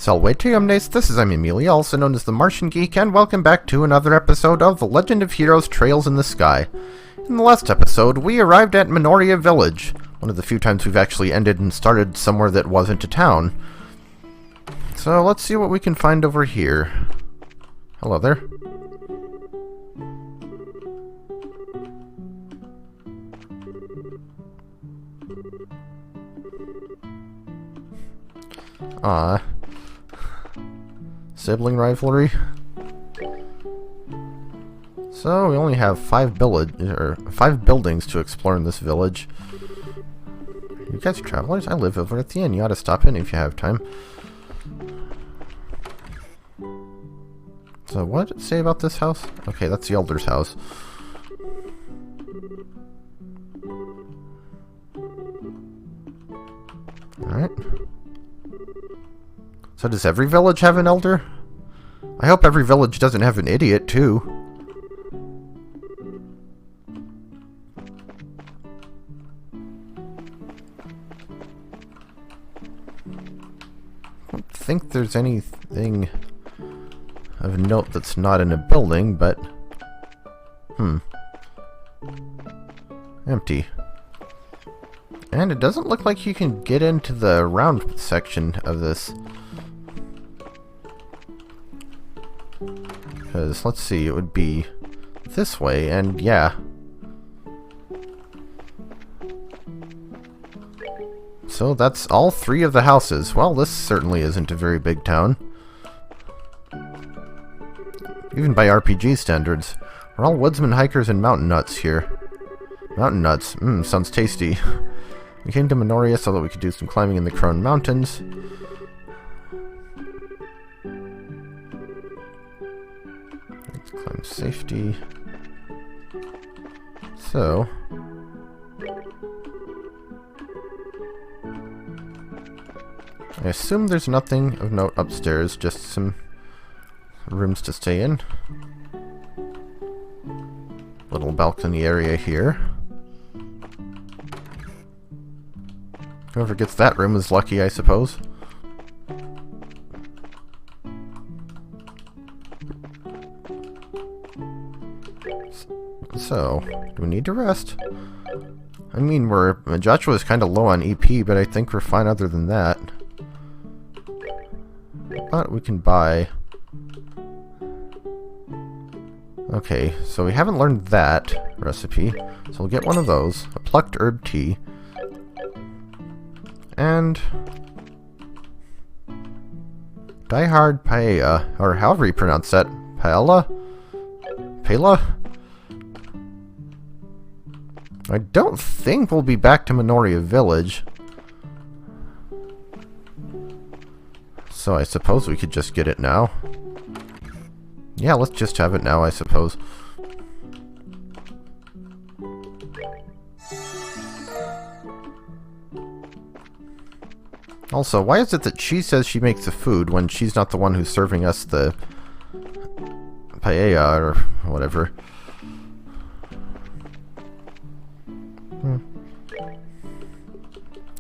Salvetium Nace, this is Amelia, also known as TheMartianGeek, and welcome back to another episode of The Legend of Heroes Trails in the Sky. In the last episode, we arrived at Minoria Village, one of the few times we've actually ended and started somewhere that wasn't a town. So let's see what we can find over here. Hello there. Sibling rivalry. So we only have five buildings to explore in this village. You guys are travelers? I live over at the inn. You ought to stop in if you have time. So what did it say about this house? Okay, that's the Elder's house. Alright. So does every village have an elder? I hope every village doesn't have an idiot, too. I don't think there's anything of note that's not in a building, but... Empty. And it doesn't look like you can get into the round section of this. Because, let's see, it would be this way, and yeah. So that's all three of the houses. Well, this certainly isn't a very big town. Even by RPG standards. We're all woodsmen, hikers, and mountain nuts here. Mountain nuts. Sounds tasty. We came to Minoria so that we could do some climbing in the Crone Mountains. Let's climb safety. So... I assume there's nothing of note upstairs, just some rooms to stay in. Little balcony area here. Whoever gets that room is lucky, I suppose. So, do we need to rest? I mean, Joshua is kind of low on EP, but I think we're fine other than that. But we can buy... Okay, so we haven't learned that recipe, so we'll get one of those. A plucked herb tea. And... Die Hard Paella, or however you pronounce that. Paella? Paella? I don't think we'll be back to Minoria Village. So I suppose we could just get it now. Yeah, let's just have it now, I suppose. Also, why is it that she says she makes the food when she's not the one who's serving us the paella or whatever?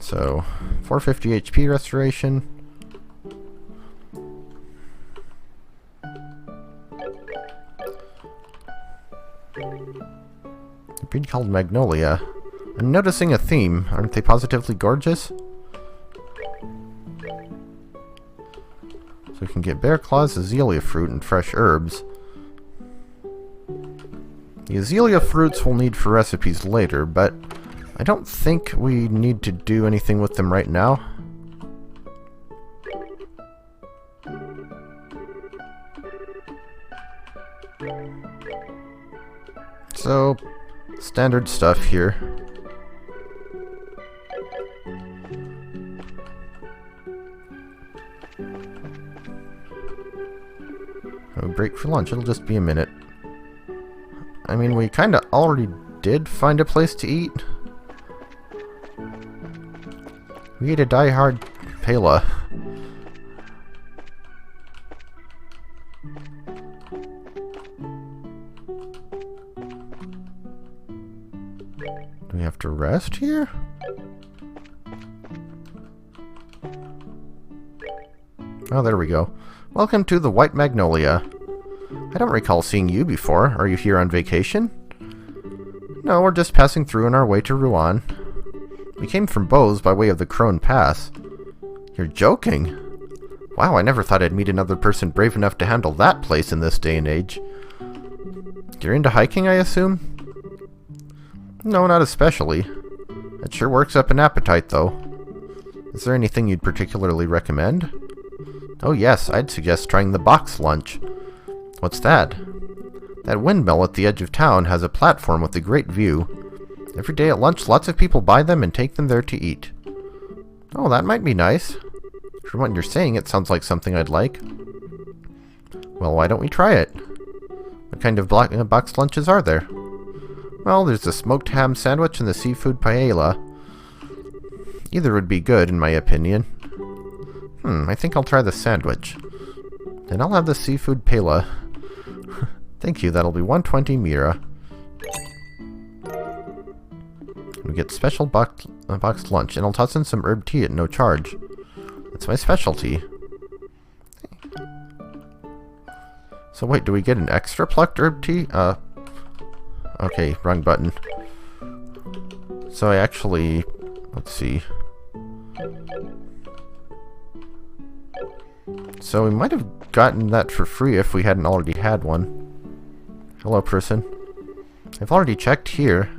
So, 450 HP restoration. A breed called Magnolia. I'm noticing a theme. Aren't they positively gorgeous? So we can get bear claws, azalea fruit, and fresh herbs. The azalea fruits we'll need for recipes later, but I don't think we need to do anything with them right now. So, standard stuff here. Oh, break for lunch. It'll just be a minute. I mean, we kind of already did find a place to eat. We ate a Die Hard Paella. Do we have to rest here? Oh, there we go. Welcome to the White Magnolia. I don't recall seeing you before. Are you here on vacation? No, we're just passing through on our way to Rouen. We came from Bose by way of the Crone Pass. You're joking? Wow, I never thought I'd meet another person brave enough to handle that place in this day and age. You're into hiking, I assume? No, not especially. It sure works up an appetite, though. Is there anything you'd particularly recommend? Oh yes, I'd suggest trying the box lunch. What's that? That windmill at the edge of town has a platform with a great view. Every day at lunch, lots of people buy them and take them there to eat. Oh, that might be nice. From what you're saying, it sounds like something I'd like. Well, why don't we try it? What kind of boxed lunches are there? Well, there's the smoked ham sandwich and the seafood paella. Either would be good, in my opinion. I think I'll try the sandwich. Then I'll have the seafood paella. Thank you, that'll be 120 Mira. We get special boxed lunch, and I'll toss in some herb tea at no charge. That's my specialty. So wait, do we get an extra plucked herb tea? Okay, wrong button. So I actually... let's see. So we might have gotten that for free if we hadn't already had one. Hello, person. I've already checked here.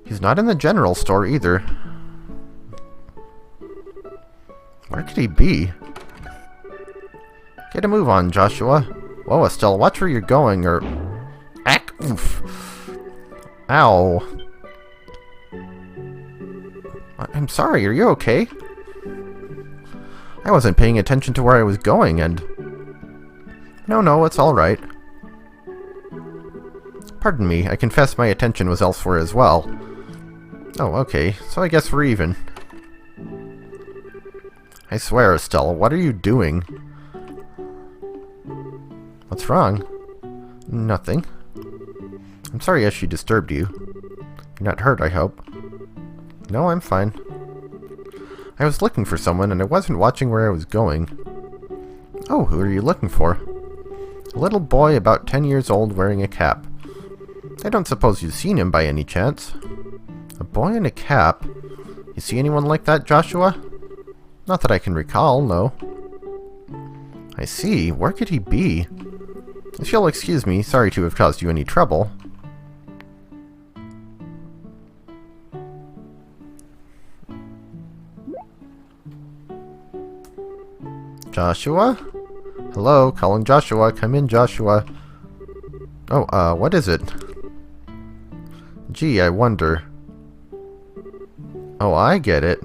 He's not in the general store either. Where could he be? Get a move on, Joshua. Whoa, Estelle, watch where you're going, or... Ack! Oof. Ow. I'm sorry, are you okay? I wasn't paying attention to where I was going, and... No, it's alright. Pardon me, I confess my attention was elsewhere as well. Oh, okay, so I guess we're even. I swear, Estelle, what are you doing? What's wrong? Nothing. I'm sorry if she disturbed you. You're not hurt, I hope. No, I'm fine. I was looking for someone, and I wasn't watching where I was going. Oh, who are you looking for? A little boy about 10 years old wearing a cap. I don't suppose you've seen him by any chance. A boy in a cap? You see anyone like that, Joshua? Not that I can recall, no. I see. Where could he be? If you'll excuse me, sorry to have caused you any trouble. Joshua? Hello, calling Joshua. Come in, Joshua. Oh, what is it? Gee, I wonder. Oh, I get it.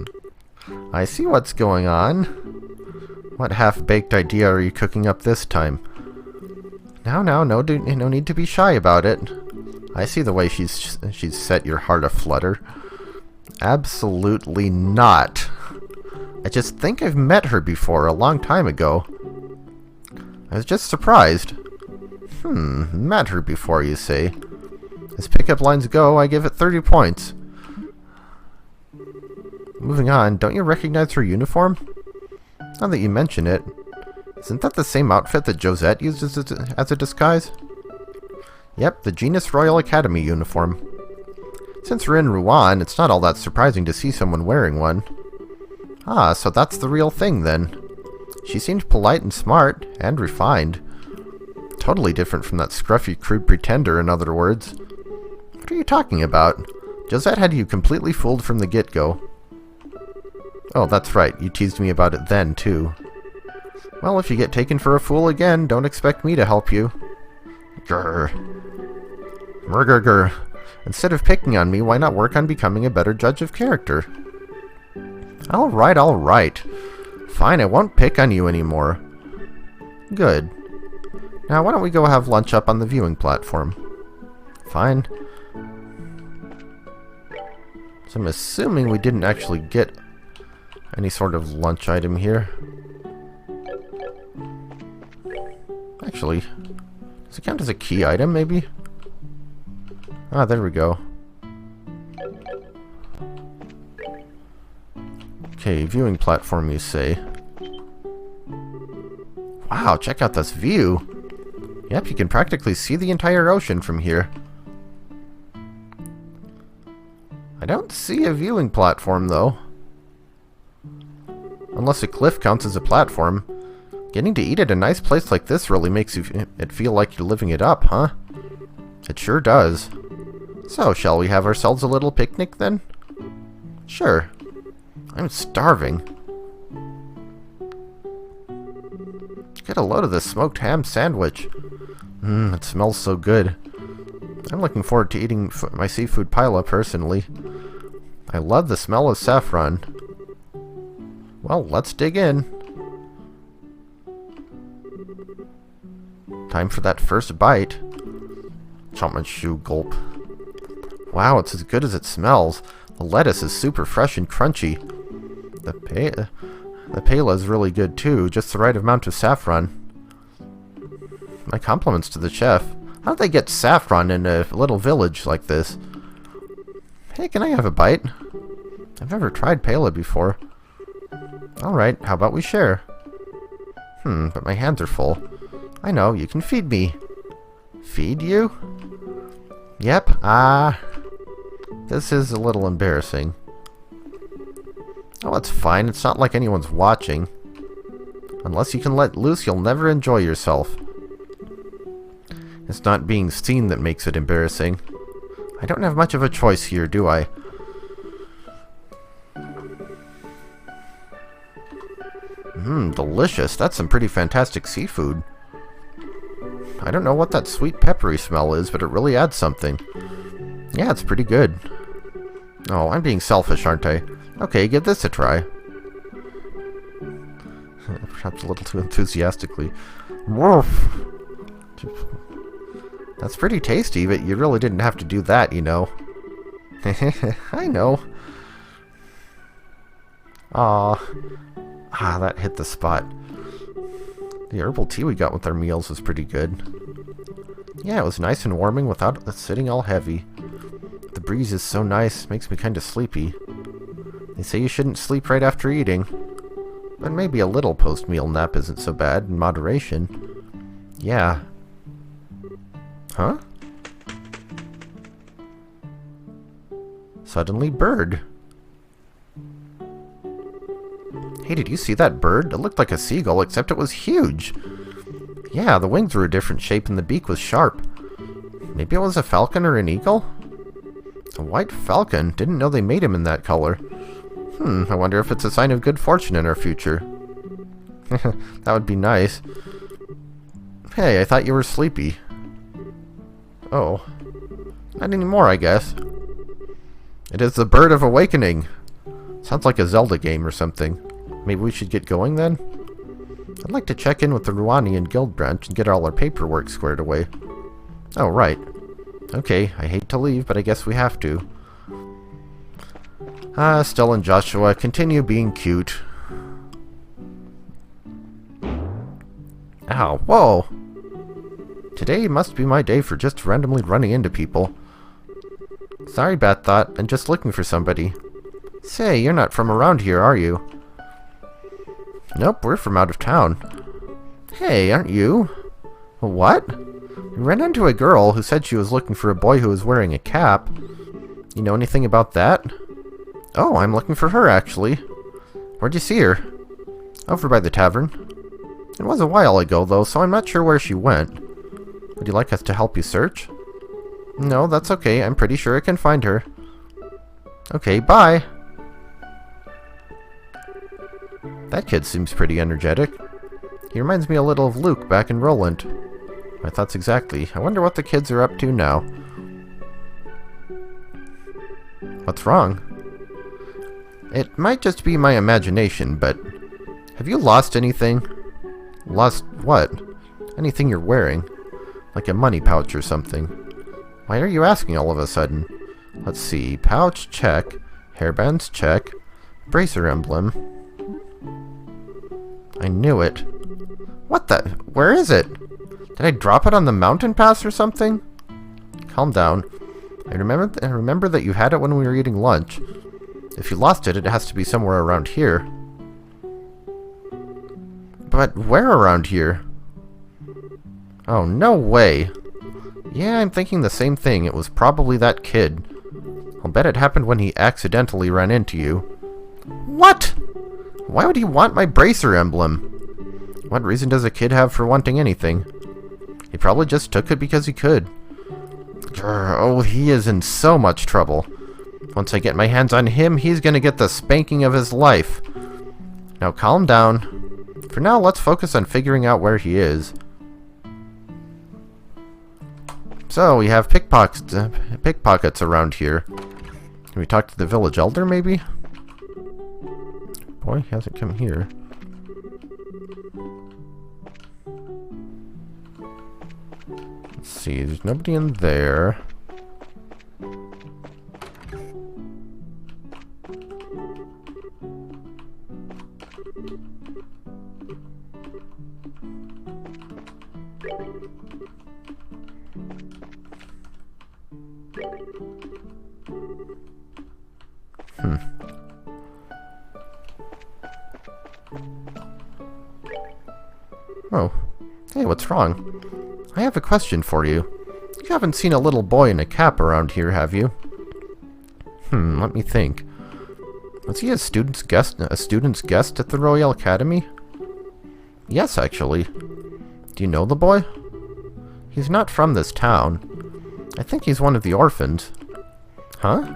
I see what's going on. What half-baked idea are you cooking up this time? Now, no need to be shy about it. I see the way she's set your heart aflutter. Absolutely not. I just think I've met her before a long time ago. I was just surprised. Met her before, you say? As pickup lines go, I give it 30 points. Moving on, don't you recognize her uniform? Now that you mention it, isn't that the same outfit that Josette uses as a disguise? Yep, the Genus Royal Academy uniform. Since we're in Rouen, it's not all that surprising to see someone wearing one. Ah, so that's the real thing then. She seemed polite and smart, and refined. Totally different from that scruffy, crude pretender, in other words. What are you talking about? Josette had you completely fooled from the get-go. Oh, that's right, you teased me about it then, too. Well, if you get taken for a fool again, don't expect me to help you. Grr. Murgurgur. Instead of picking on me, why not work on becoming a better judge of character? Alright. Fine, I won't pick on you anymore. Good. Now, why don't we go have lunch up on the viewing platform? Fine. So I'm assuming we didn't actually get any sort of lunch item here. Actually, does it count as a key item, maybe? Ah, there we go. Okay, viewing platform, you say. Wow, check out this view. Yep, you can practically see the entire ocean from here. I don't see a viewing platform, though. Unless a cliff counts as a platform. Getting to eat at a nice place like this really makes it feel like you're living it up, huh? It sure does. So, shall we have ourselves a little picnic, then? Sure. I'm starving. Get a load of this smoked ham sandwich. It smells so good. I'm looking forward to eating my seafood pile-up personally. I love the smell of saffron. Well, let's dig in. Time for that first bite. Chomp my shoe, gulp. Wow, it's as good as it smells. The lettuce is super fresh and crunchy. The paella is really good too, just the right amount of saffron. My compliments to the chef. How'd they get saffron in a little village like this? Hey, can I have a bite? I've never tried paella before. Alright, how about we share? But my hands are full. I know, you can feed me. Feed you? Yep, this is a little embarrassing. Oh, it's fine. It's not like anyone's watching. Unless you can let loose, you'll never enjoy yourself. It's not being seen that makes it embarrassing. I don't have much of a choice here, do I? Delicious. That's some pretty fantastic seafood. I don't know what that sweet peppery smell is, but it really adds something. Yeah, it's pretty good. Oh, I'm being selfish, aren't I? Okay, give this a try. Perhaps a little too enthusiastically. Woof! That's pretty tasty, but you really didn't have to do that, you know. I know. That hit the spot. The herbal tea we got with our meals was pretty good. Yeah, it was nice and warming without it sitting all heavy. The breeze is so nice, makes me kind of sleepy. They say you shouldn't sleep right after eating, but maybe a little post-meal nap isn't so bad in moderation. Yeah. Huh? Suddenly bird. Hey, did you see that bird? It looked like a seagull, except it was huge. Yeah, the wings were a different shape and the beak was sharp. Maybe it was a falcon or an eagle? A white falcon? Didn't know they made him in that color. I wonder if it's a sign of good fortune in our future. That would be nice. Hey, I thought you were sleepy. Oh. Not anymore, I guess. It is the Bird of Awakening. Sounds like a Zelda game or something. Maybe we should get going then? I'd like to check in with the Ruanian Guild branch and get all our paperwork squared away. Oh, right. Okay, I hate to leave, but I guess we have to. Stella and Joshua, continue being cute. Ow, whoa! Today must be my day for just randomly running into people. Sorry, Bat Thought, I'm just looking for somebody. Say, you're not from around here, are you? Nope, we're from out of town. Hey, aren't you? What? We ran into a girl who said she was looking for a boy who was wearing a cap. You know anything about that? Oh, I'm looking for her, actually. Where'd you see her? Over by the tavern. It was a while ago, though, so I'm not sure where she went. Would you like us to help you search? No, that's okay. I'm pretty sure I can find her. Okay, bye! That kid seems pretty energetic. He reminds me a little of Luke back in Roland. My thoughts exactly. I wonder what the kids are up to now. What's wrong? It might just be my imagination, but... Have you lost anything? Lost what? Anything you're wearing. Like a money pouch or something. Why are you asking all of a sudden? Let's see. Pouch, check. Hairbands, check. Bracer emblem. I knew it. What the? Where is it? Did I drop it on the mountain pass or something? Calm down. I remember that you had it when we were eating lunch. If you lost it, it has to be somewhere around here. But where around here? Oh, no way. Yeah, I'm thinking the same thing. It was probably that kid. I'll bet it happened when he accidentally ran into you. What? Why would he want my bracer emblem? What reason does a kid have for wanting anything? He probably just took it because he could. Oh, he is in so much trouble. Once I get my hands on him, he's gonna get the spanking of his life. Now calm down. For now, let's focus on figuring out where he is. So, we have pickpockets around here. Can we talk to the village elder, maybe? Boy, he hasn't come here. Let's see, there's nobody in there. Oh. Hey, what's wrong? I have a question for you. You haven't seen a little boy in a cap around here, have you? Let me think. Was he a student's guest at the Royal Academy? Yes, actually. Do you know the boy? He's not from this town. I think he's one of the orphans. Huh?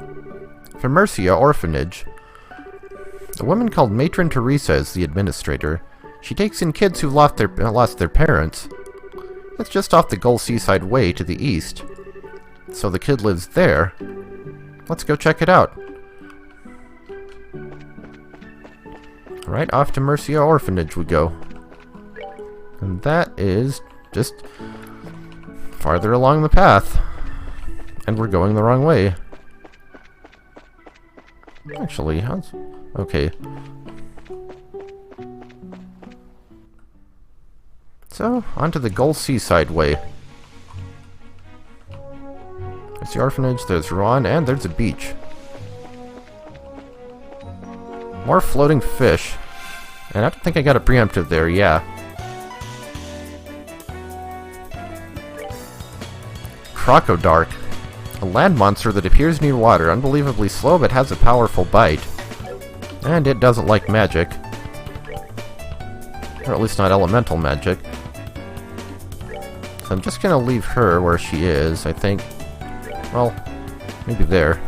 From Mercia Orphanage. A woman called Matron Teresa is the administrator. She takes in kids who've lost their parents. It's just off the Gull Seaside Way to the east. So the kid lives there. Let's go check it out. Right off to Mercia Orphanage we go. And that is just farther along the path. And we're going the wrong way. Actually, okay. So, onto the Gull Seaside Way. There's the orphanage, there's Rouen, and there's a beach. More floating fish. And I don't think I got a preemptive there, yeah. Crocodile. A land monster that appears near water, unbelievably slow but has a powerful bite. And it doesn't like magic. Or at least not elemental magic. So I'm just gonna leave her where she is, I think. Well, maybe there.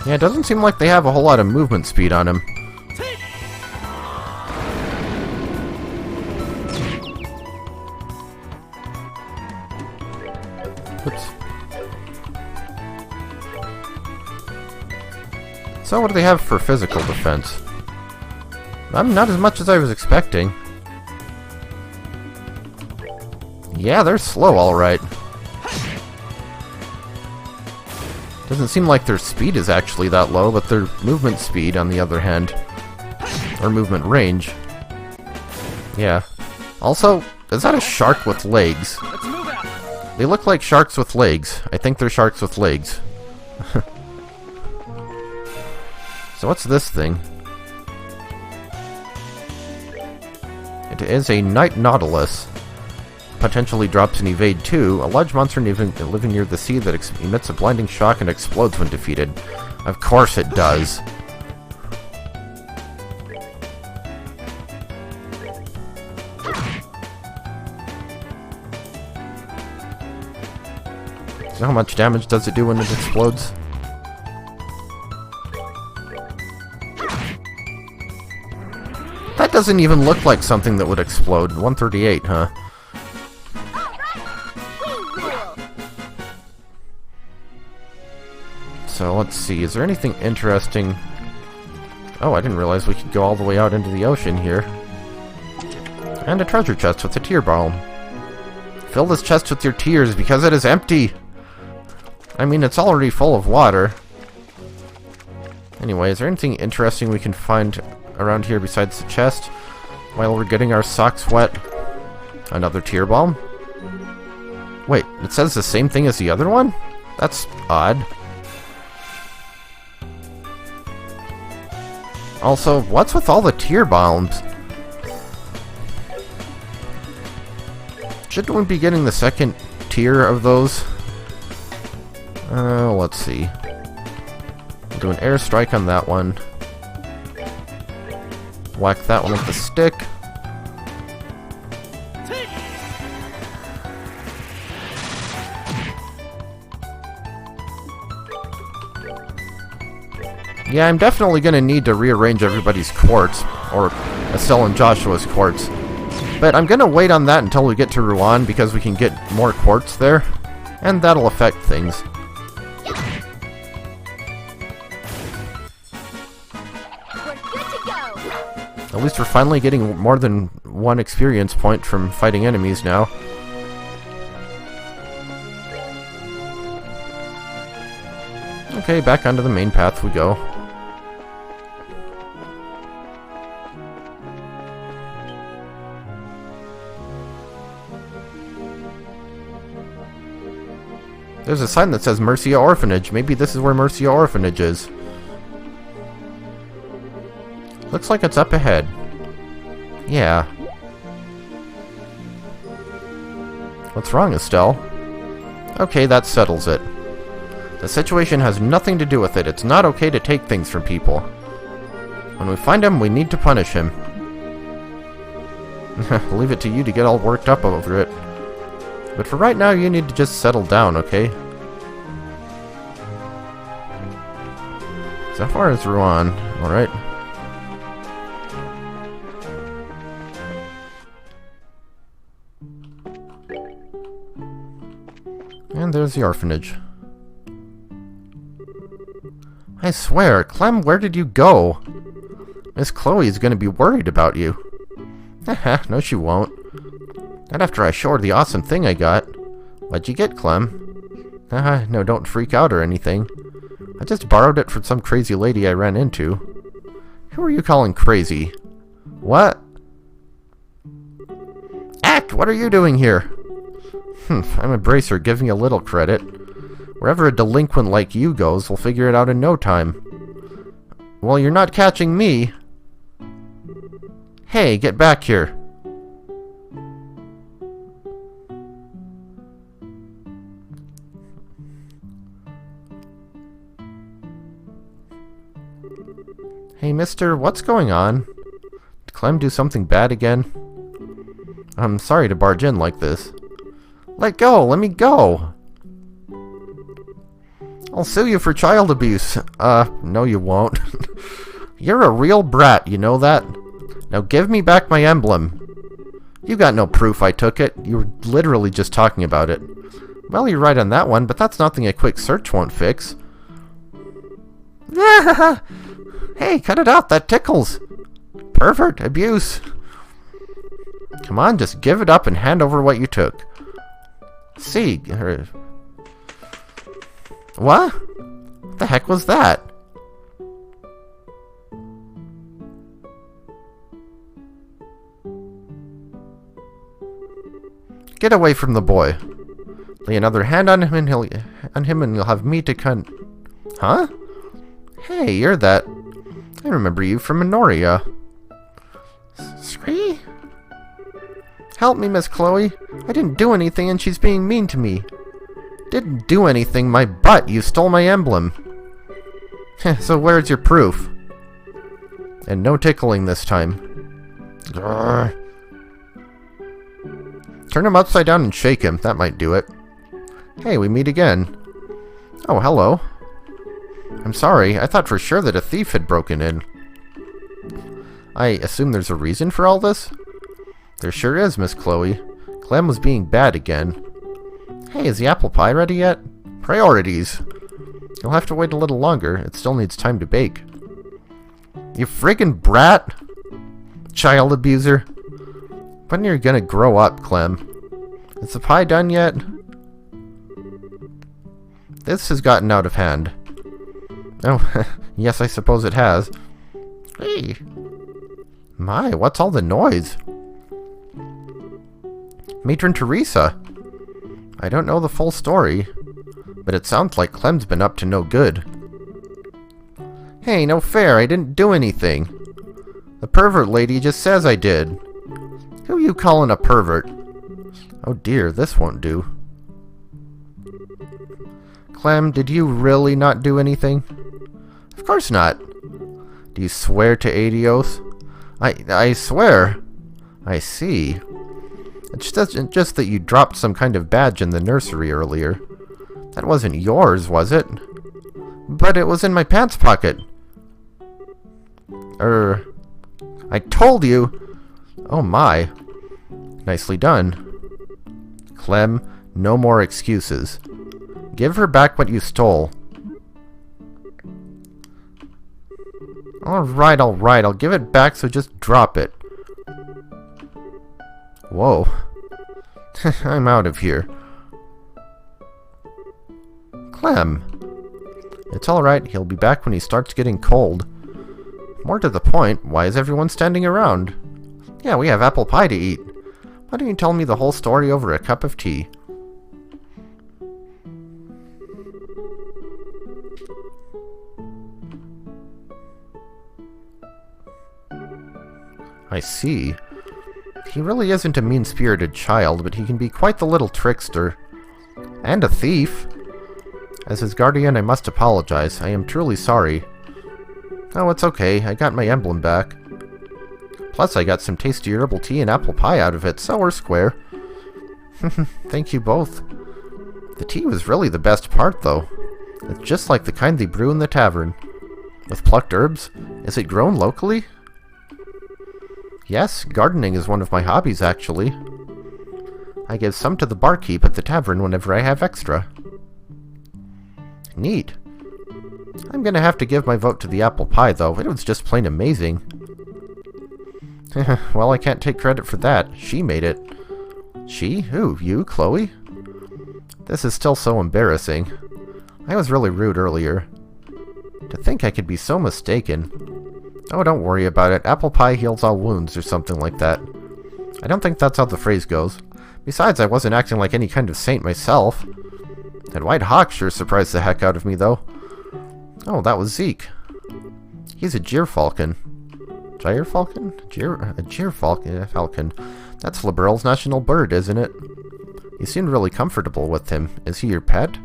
Yeah, it doesn't seem like they have a whole lot of movement speed on him. Oops. So what do they have for physical defense? Not as much as I was expecting. Yeah, they're slow, alright. Doesn't seem like their speed is actually that low, but their movement speed, on the other hand, or movement range. Yeah. Also, is that a shark with legs? They look like sharks with legs. I think they're sharks with legs. So what's this thing? It is a night nautilus. Potentially drops an evade 2, a large monster living near the sea that emits a blinding shock and explodes when defeated. Of course it does. So how much damage does it do when it explodes? That doesn't even look like something that would explode. 138, huh? So let's see, is there anything interesting? Oh, I didn't realize we could go all the way out into the ocean here. And a treasure chest with a tear balm. Fill this chest with your tears because it is empty! I mean, it's already full of water. Anyway, is there anything interesting we can find around here besides the chest while we're getting our socks wet? Another tear balm? Wait, it says the same thing as the other one? That's odd. Also, what's with all the tear bombs? Shouldn't we be getting the second tier of those? Let's see. We'll do an airstrike on that one. Whack that one with the stick. Yeah, I'm definitely going to need to rearrange everybody's quartz, or Estelle and Joshua's quartz. But I'm going to wait on that until we get to Rouen, because we can get more quartz there, and that'll affect things. We're good to go. At least we're finally getting more than one experience point from fighting enemies now. Okay, back onto the main path we go. There's a sign that says Mercia Orphanage. Maybe this is where Mercia Orphanage is. Looks like it's up ahead. Yeah. What's wrong, Estelle? Okay, that settles it. The situation has nothing to do with it. It's not okay to take things from people. When we find him, we need to punish him. Leave it to you to get all worked up over it. But for right now, you need to just settle down, okay? So far as Rouen, alright. And there's the orphanage. I swear, Clem, where did you go? Miss Chloe's gonna be worried about you. Haha, no she won't. Not after I show her the awesome thing I got. What'd you get, Clem? Haha, no, don't freak out or anything. I just borrowed it from some crazy lady I ran into. Who are you calling crazy? What? Act! What are you doing here? I'm a bracer, give me a little credit. Wherever a delinquent like you goes, we'll figure it out in no time. Well, you're not catching me. Hey, get back here. Hey, mister, what's going on? Did Clem do something bad again? I'm sorry to barge in like this. Let go! Let me go! I'll sue you for child abuse. No you won't. You're a real brat, you know that? Now give me back my emblem. You got no proof I took it. You were literally just talking about it. Well, you're right on that one, but that's nothing a quick search won't fix. Hey, cut it out, that tickles. Pervert, abuse. Come on, just give it up and hand over what you took. See, what? What the heck was that? Get away from the boy. Lay another hand on him and you'll have me to Huh? Hey, you're that. I remember you from Minoria. Scree? Help me, Miss Chloe. I didn't do anything and she's being mean to me. Didn't do anything, my butt. You stole my emblem. So where's your proof? And no tickling this time. Grr. Turn him upside down and shake him. That might do it. Hey, we meet again. Oh, hello. I'm sorry. I thought for sure that a thief had broken in. I assume there's a reason for all this? There sure is, Miss Chloe. Clem was being bad again. Hey, is the apple pie ready yet? Priorities. You'll have to wait a little longer. It still needs time to bake. You friggin' brat! Child abuser. When are you gonna grow up, Clem? Is the pie done yet? This has gotten out of hand. Oh, yes, I suppose it has. Hey! My, what's all the noise? Matron Teresa! I don't know the full story, but it sounds like Clem's been up to no good. Hey, no fair, I didn't do anything. The pervert lady just says I did. Who you calling a pervert? Oh dear, this won't do. Clem, did you really not do anything? Of course not. Do you swear to Adios? I swear. I see. It's just that you dropped some kind of badge in the nursery earlier. That wasn't yours, was it? But it was in my pants pocket. I told you! Oh my. Nicely done. Clem, no more excuses. Give her back what you stole. Alright, I'll give it back, so just drop it. Whoa. I'm out of here. Clem. It's alright, he'll be back when he starts getting cold. More to the point, why is everyone standing around? Yeah, we have apple pie to eat. Why don't you tell me the whole story over a cup of tea? I see. He really isn't a mean-spirited child, but he can be quite the little trickster. And a thief. As his guardian, I must apologize. I am truly sorry. Oh, it's okay. I got my emblem back. Plus, I got some tasty herbal tea and apple pie out of it, so we're square. Thank you both. The tea was really the best part, though. It's just like the kind they brew in the tavern. With plucked herbs. Is it grown locally? Yes, gardening is one of my hobbies, actually. I give some to the barkeep at the tavern whenever I have extra. Neat. I'm gonna have to give my vote to the apple pie, though. It was just plain amazing. Well, I can't take credit for that. She made it. She? Who? You, Chloe? This is still so embarrassing. I was really rude earlier. To think I could be so mistaken. Oh, don't worry about it. Apple pie heals all wounds, or something like that. I don't think that's how the phrase goes. Besides, I wasn't acting like any kind of saint myself. That white hawk sure surprised the heck out of me, though. Oh, that was Zeke. He's a gyrfalcon. Gyrfalcon? A gyrfalcon. That's Liberal's national bird, isn't it? You seemed really comfortable with him. Is he your pet?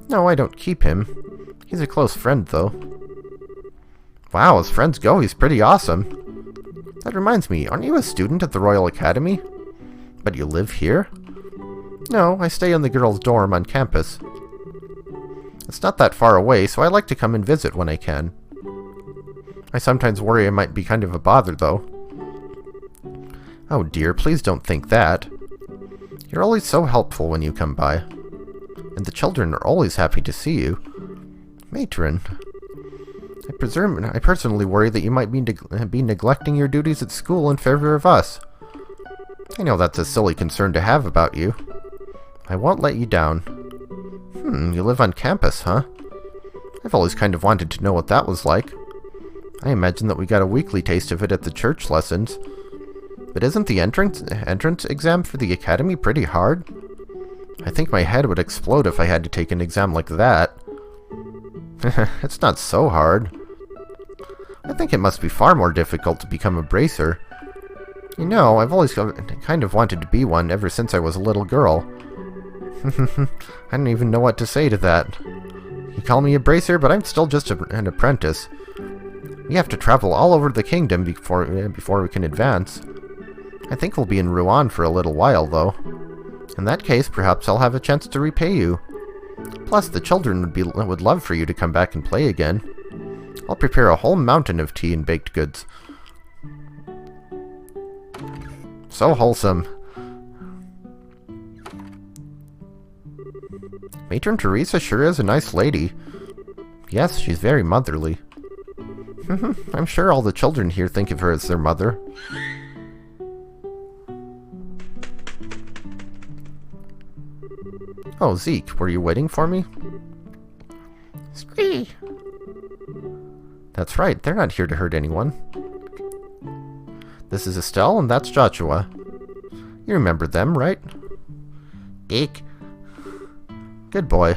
No, I don't keep him. He's a close friend, though. Wow, as friends go, he's pretty awesome. That reminds me, aren't you a student at the Royal Academy? But you live here? No, I stay in the girls' dorm on campus. It's not that far away, so I like to come and visit when I can. I sometimes worry I might be kind of a bother, though. Oh dear, please don't think that. You're always so helpful when you come by. And the children are always happy to see you. Matron. I personally worry that you might be neglecting your duties at school in favor of us. I know that's a silly concern to have about you. I won't let you down. You live on campus, huh? I've always kind of wanted to know what that was like. I imagine that we got a weekly taste of it at the church lessons. But isn't the entrance exam for the academy pretty hard? I think my head would explode if I had to take an exam like that. It's not so hard. I think it must be far more difficult to become a bracer. You know, I've always kind of wanted to be one ever since I was a little girl. I don't even know what to say to that. You call me a bracer, but I'm still just an apprentice. We have to travel all over the kingdom before we can advance. I think we'll be in Rouen for a little while, though. In that case, perhaps I'll have a chance to repay you. Plus, the children would love for you to come back and play again. I'll prepare a whole mountain of tea and baked goods. So wholesome. Matron Teresa sure is a nice lady. Yes, she's very motherly. I'm sure all the children here think of her as their mother. Oh, Zeke, were you waiting for me? Scree! That's right, they're not here to hurt anyone. This is Estelle, and that's Joshua. You remember them, right? Eek. Good boy.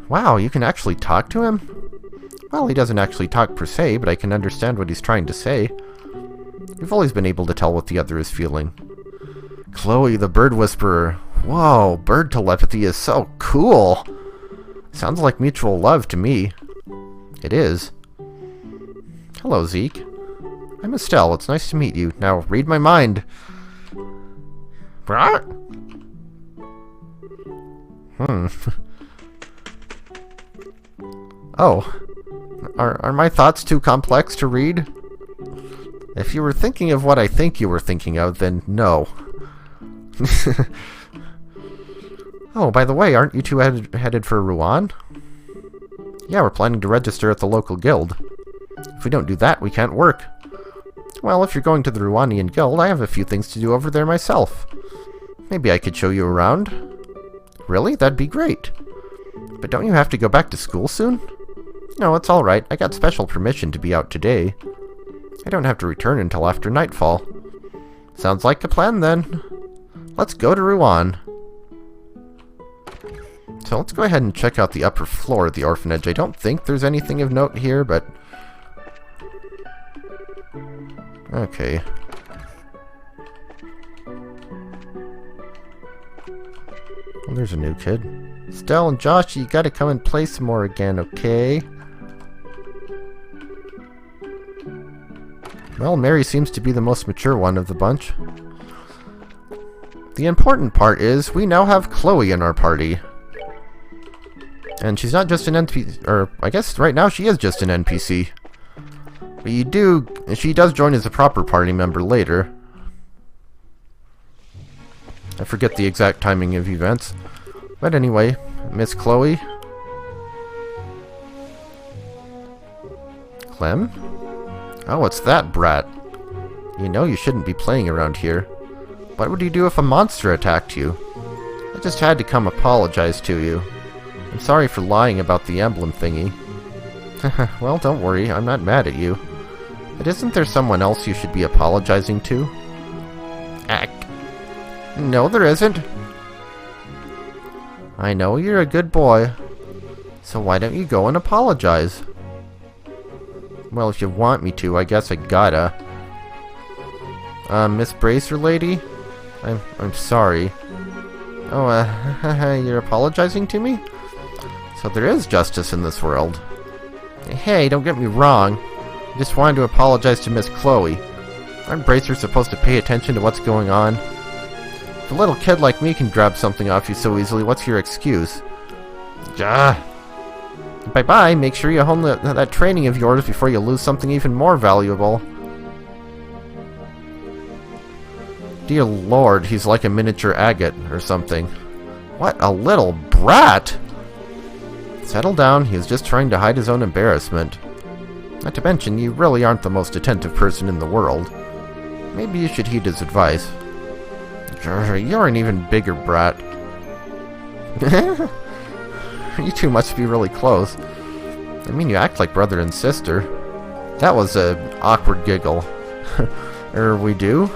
Wow, you can actually talk to him? Well, he doesn't actually talk per se, but I can understand what he's trying to say. We've always been able to tell what the other is feeling. Chloe, the bird whisperer. Whoa, bird telepathy is so cool! Sounds like mutual love to me. It is. Hello, Zeke. I'm Estelle. It's nice to meet you. Now, read my mind. What? Oh. Are my thoughts too complex to read? If you were thinking of what I think you were thinking of, then no. Oh, by the way, aren't you two headed for Rouen? Yeah, we're planning to register at the local guild. If we don't do that, we can't work. Well, if you're going to the Rouenian Guild, I have a few things to do over there myself. Maybe I could show you around. Really? That'd be great. But don't you have to go back to school soon? No, it's alright. I got special permission to be out today. I don't have to return until after nightfall. Sounds like a plan, then. Let's go to Rouen. So let's go ahead and check out the upper floor of the orphanage. I don't think there's anything of note here, but... okay. Well, there's a new kid. Stell and Josh, you gotta come and play some more again, okay? Well, Mary seems to be the most mature one of the bunch. The important part is, we now have Chloe in our party. And she's not just an NPC, or I guess right now she is just an NPC. But she does join as a proper party member later. I forget the exact timing of events. But anyway, Miss Chloe. Clem? Oh, it's that brat. You know you shouldn't be playing around here. What would you do if a monster attacked you? I just had to come apologize to you. I'm sorry for lying about the emblem thingy. Well, don't worry, I'm not mad at you. But isn't there someone else you should be apologizing to? No, there isn't. I know you're a good boy. So why don't you go and apologize? Well, if you want me to, I guess I gotta. Miss Bracer lady? I'm sorry. Oh, you're apologizing to me? So there is justice in this world. Hey, don't get me wrong. I just wanted to apologize to Miss Chloe. Aren't Bracers supposed to pay attention to what's going on? If a little kid like me can grab something off you so easily, what's your excuse? Bye-bye, make sure you hone that training of yours before you lose something even more valuable. Dear Lord, he's like a miniature agate or something. What a little brat! Settle down, he was just trying to hide his own embarrassment. Not to mention, you really aren't the most attentive person in the world. Maybe you should heed his advice. You're an even bigger brat. You two must be really close. I mean, you act like brother and sister. That was an awkward giggle. We do?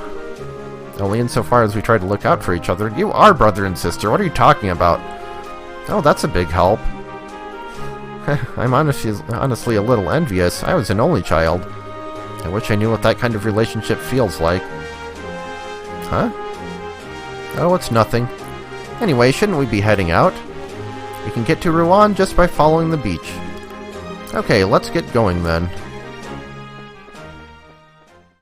Only insofar as we try to look out for each other. You are brother and sister, what are you talking about? Oh, that's a big help. I'm honestly a little envious. I was an only child. I wish I knew what that kind of relationship feels like. Huh? Oh, it's nothing. Anyway, shouldn't we be heading out? We can get to Rouen just by following the beach. Okay, let's get going then.